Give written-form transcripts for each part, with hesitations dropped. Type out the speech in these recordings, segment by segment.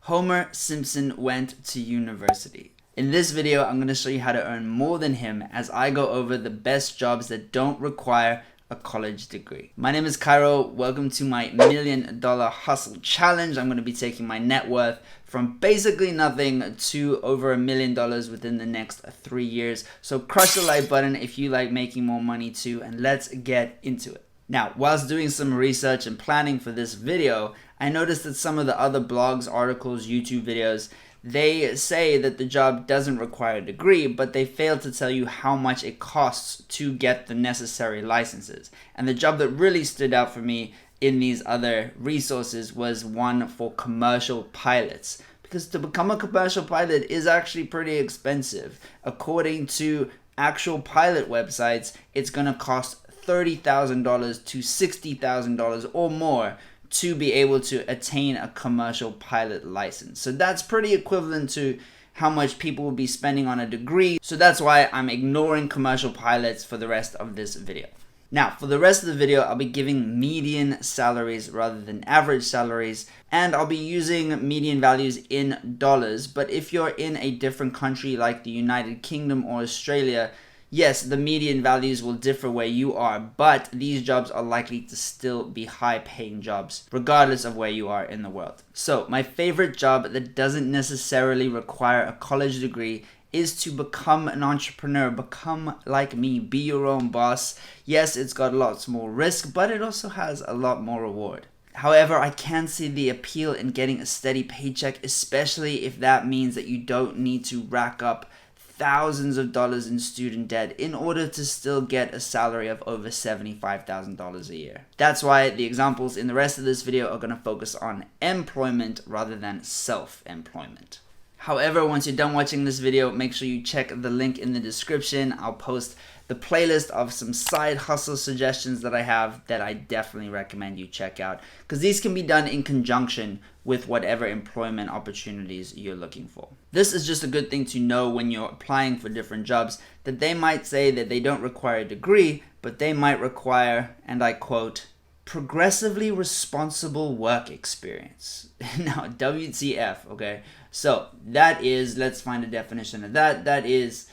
Homer Simpson went to university. In this video, I'm going to show you how to earn more than him as I go over the best jobs that don't require a college degree. My name is Cairo. Welcome to my $1 Million Hustle Challenge. I'm going to be taking my net worth from basically nothing to over $1 million within the next 3 years. So crush the like button if you like making more money too, and let's get into it. Now, whilst doing some research and planning for this video, I noticed that some of the other blogs, articles, YouTube videos, they say that the job doesn't require a degree, but they fail to tell you how much it costs to get the necessary licenses. And the job that really stood out for me in these other resources was one for commercial pilots. Because to become a commercial pilot is actually pretty expensive. According to actual pilot websites, it's going to cost $30,000 to $60,000 or more to be able to attain a commercial pilot license. So that's pretty equivalent to how much people will be spending on a degree. So that's why I'm ignoring commercial pilots for the rest of this video. Now, for the rest of the video, I'll be giving median salaries rather than average salaries, and I'll be using median values in dollars. But if you're in a different country like the United Kingdom or Australia, yes, the median values will differ where you are, but these jobs are likely to still be high-paying jobs, regardless of where you are in the world. So, my favorite job that doesn't necessarily require a college degree is to become an entrepreneur, become like me, be your own boss. Yes, it's got lots more risk, but it also has a lot more reward. However, I can see the appeal in getting a steady paycheck, especially if that means that you don't need to rack up thousands of dollars in student debt in order to still get a salary of over $75,000 a year. That's why the examples in the rest of this video are going to focus on employment rather than self-employment. However, once you're done watching this video, make sure you check the link in the description. I'll post the playlist of some side hustle suggestions that I have that I definitely recommend you check out, because these can be done in conjunction with whatever employment opportunities you're looking for. This is just a good thing to know when you're applying for different jobs, that they might say that they don't require a degree, but they might require, and I quote, progressively responsible work experience. Now, WTF, okay? So that is, let's find a definition of that. That is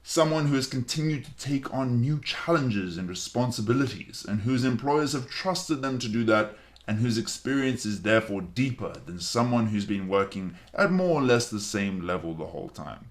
someone who has continued to take on new challenges and responsibilities, and whose employers have trusted them to do that, and whose experience is therefore deeper than someone who's been working at more or less the same level the whole time.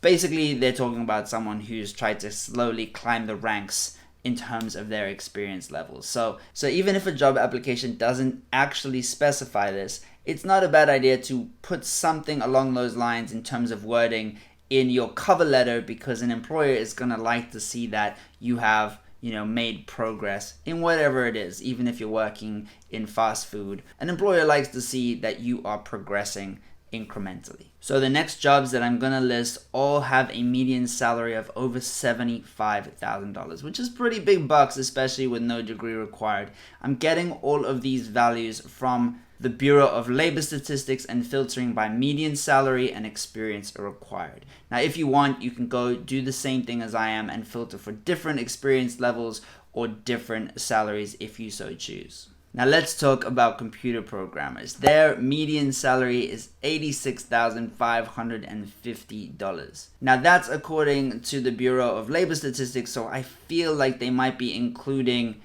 Basically, they're talking about someone who's tried to slowly climb the ranks in terms of their experience levels. So even if a job application doesn't actually specify this, it's not a bad idea to put something along those lines in terms of wording in your cover letter, because an employer is going to like to see that you have, made progress in whatever it is. Even if you're working in fast food, an employer likes to see that you are progressing incrementally. So the next jobs that I'm going to list all have a median salary of over $75,000, which is pretty big bucks, especially with no degree required. I'm getting all of these values from the Bureau of Labor Statistics and filtering by median salary and experience required. Now, if you want, you can go do the same thing as I am and filter for different experience levels or different salaries if you so choose. Now let's talk about computer programmers. Their median salary is $86,550. Now that's according to the Bureau of Labor Statistics, so I feel like they might be including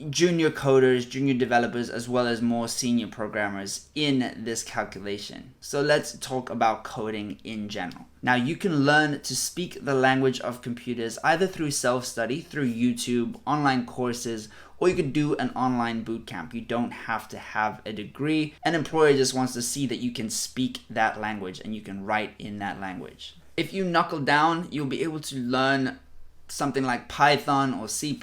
junior coders, junior developers, as well as more senior programmers in this calculation. So let's talk about coding in general. Now you can learn to speak the language of computers either through self-study, through YouTube, online courses, or you could do an online boot camp. You don't have to have a degree. An employer just wants to see that you can speak that language and you can write in that language. If you knuckle down, you'll be able to learn something like Python or C++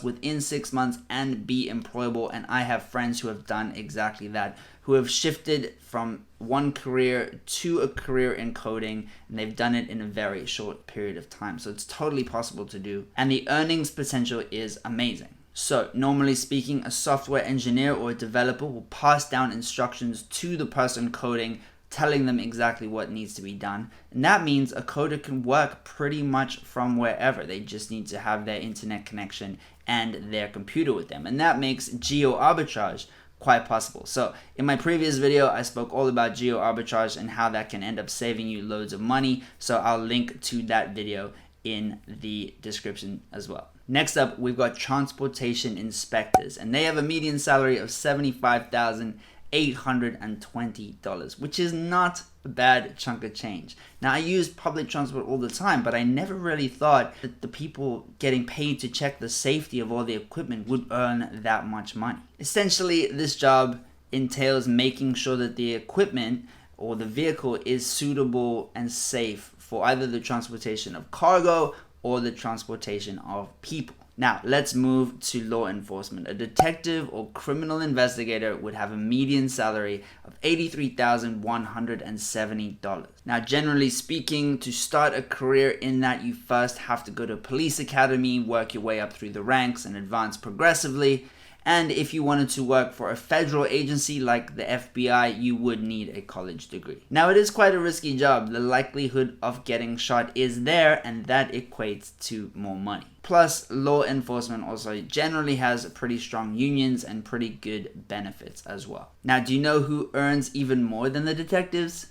within 6 months and be employable. And I have friends who have done exactly that, who have shifted from one career to a career in coding, and they've done it in a very short period of time. So it's totally possible to do, and the earnings potential is amazing. So normally speaking, a software engineer or a developer will pass down instructions to the person coding, telling them exactly what needs to be done. And that means a coder can work pretty much from wherever. They just need to have their internet connection and their computer with them. And that makes geo arbitrage quite possible. So in my previous video, I spoke all about geo arbitrage and how that can end up saving you loads of money. So I'll link to that video in the description as well. Next up, we've got transportation inspectors, and they have a median salary of $75,820, which is not a bad chunk of change. Now, I use public transport all the time, but I never really thought that the people getting paid to check the safety of all the equipment would earn that much money. Essentially, this job entails making sure that the equipment or the vehicle is suitable and safe for either the transportation of cargo or the transportation of people. Now, let's move to law enforcement. A detective or criminal investigator would have a median salary of $83,170. Now, generally speaking, to start a career in that, you first have to go to police academy, work your way up through the ranks, and advance progressively. And if you wanted to work for a federal agency like the FBI, you would need a college degree. Now, it is quite a risky job. The likelihood of getting shot is there, and that equates to more money. Plus, law enforcement also generally has pretty strong unions and pretty good benefits as well. Now, do you know who earns even more than the detectives?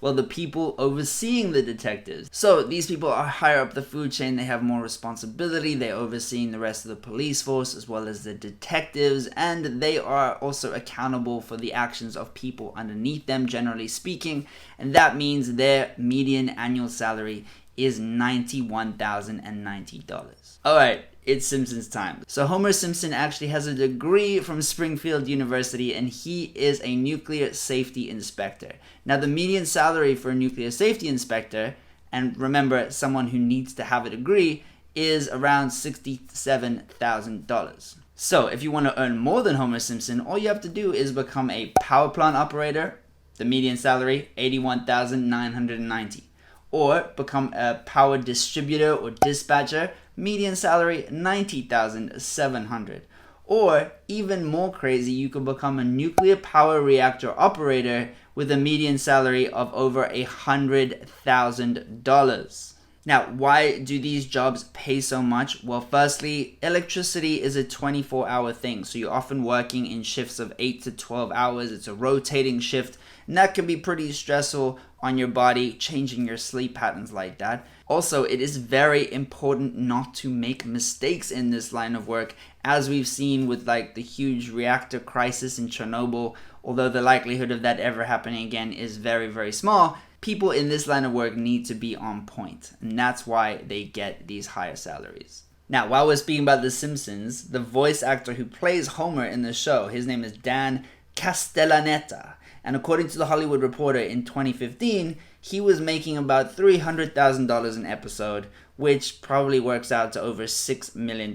Well, the people overseeing the detectives. So these people are higher up the food chain, they have more responsibility, they're overseeing the rest of the police force as well as the detectives, and they are also accountable for the actions of people underneath them, generally speaking, and that means their median annual salary is $91,090. Alright, it's Simpsons time. So Homer Simpson actually has a degree from Springfield University, and he is a nuclear safety inspector. Now, the median salary for a nuclear safety inspector, and remember, someone who needs to have a degree, is around $67,000. So if you want to earn more than Homer Simpson, all you have to do is become a power plant operator, the median salary, $81,990. Or become a power distributor or dispatcher, median salary $90,700. Or even more crazy, you could become a nuclear power reactor operator with a median salary of over $100,000. Now, why do these jobs pay so much? Well, firstly, electricity is a 24-hour thing, so you're often working in shifts of 8 to 12 hours. It's a rotating shift, and that can be pretty stressful on your body, changing your sleep patterns like that. Also, it is very important not to make mistakes in this line of work, as we've seen with like the huge reactor crisis in Chernobyl. Although the likelihood of that ever happening again is very, very small, people in this line of work need to be on point, and that's why they get these higher salaries. Now, while we're speaking about The Simpsons, the voice actor who plays Homer in the show, his name is Dan Castellaneta. And according to The Hollywood Reporter in 2015, he was making about $300,000 an episode, which probably works out to over $6 million.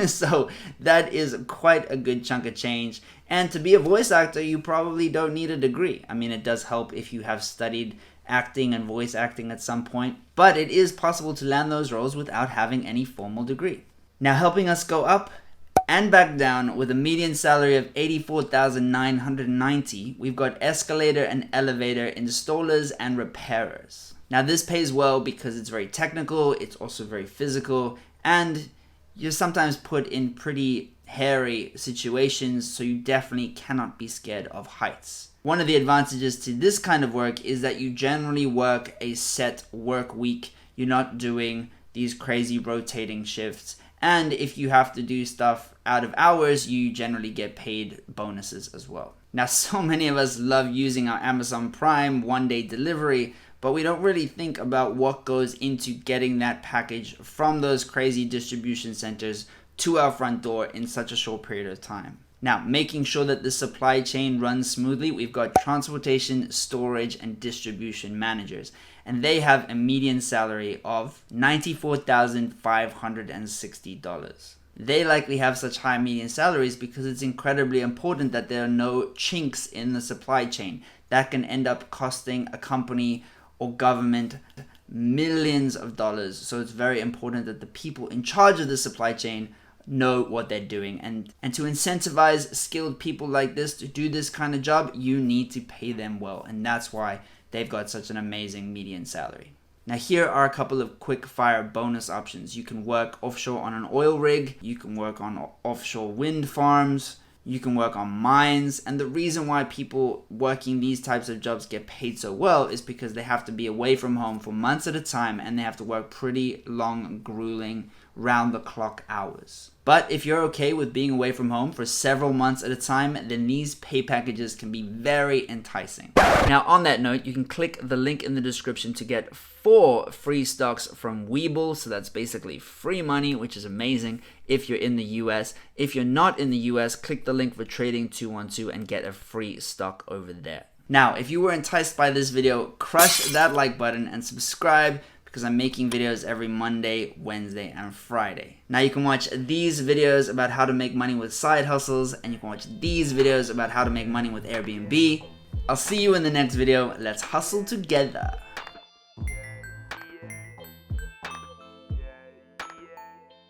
So that is quite a good chunk of change. And to be a voice actor, you probably don't need a degree. I mean, it does help if you have studied acting and voice acting at some point, but it is possible to land those roles without having any formal degree. Now, helping us go up and back down with a median salary of $84,990, we've got escalator and elevator installers and repairers. Now, this pays well because it's very technical, it's also very physical, and you're sometimes put in pretty hairy situations, so you definitely cannot be scared of heights. One of the advantages to this kind of work is that you generally work a set work week. You're not doing these crazy rotating shifts. And if you have to do stuff out of hours, you generally get paid bonuses as well. Now, so many of us love using our Amazon Prime one-day delivery, but we don't really think about what goes into getting that package from those crazy distribution centers to our front door in such a short period of time. Now, making sure that the supply chain runs smoothly, we've got transportation, storage, and distribution managers. And they have a median salary of $94,560. They likely have such high median salaries because it's incredibly important that there are no chinks in the supply chain. That can end up costing a company or government millions of dollars. So it's very important that the people in charge of the supply chain know what they're doing. And to incentivize skilled people like this to do this kind of job, you need to pay them well. And that's why they've got such an amazing median salary. Now, here are a couple of quick fire bonus options. You can work offshore on an oil rig, you can work on offshore wind farms, You can work on mines, and the reason why people working these types of jobs get paid so well is because they have to be away from home for months at a time, and they have to work pretty long, grueling, round-the-clock hours. But if you're okay with being away from home for several months at a time, then these pay packages can be very enticing. Now, on that note, you can click the link in the description to get 4 free stocks from Webull. So that's basically free money, which is amazing if you're in the US. If you're not in the US, click the link for Trading 212 and get a free stock over there. Now, if you were enticed by this video, crush that like button and subscribe, because I'm making videos every Monday, Wednesday, and Friday. Now you can watch these videos about how to make money with side hustles, and you can watch these videos about how to make money with Airbnb. I'll see you in the next video. Let's hustle together.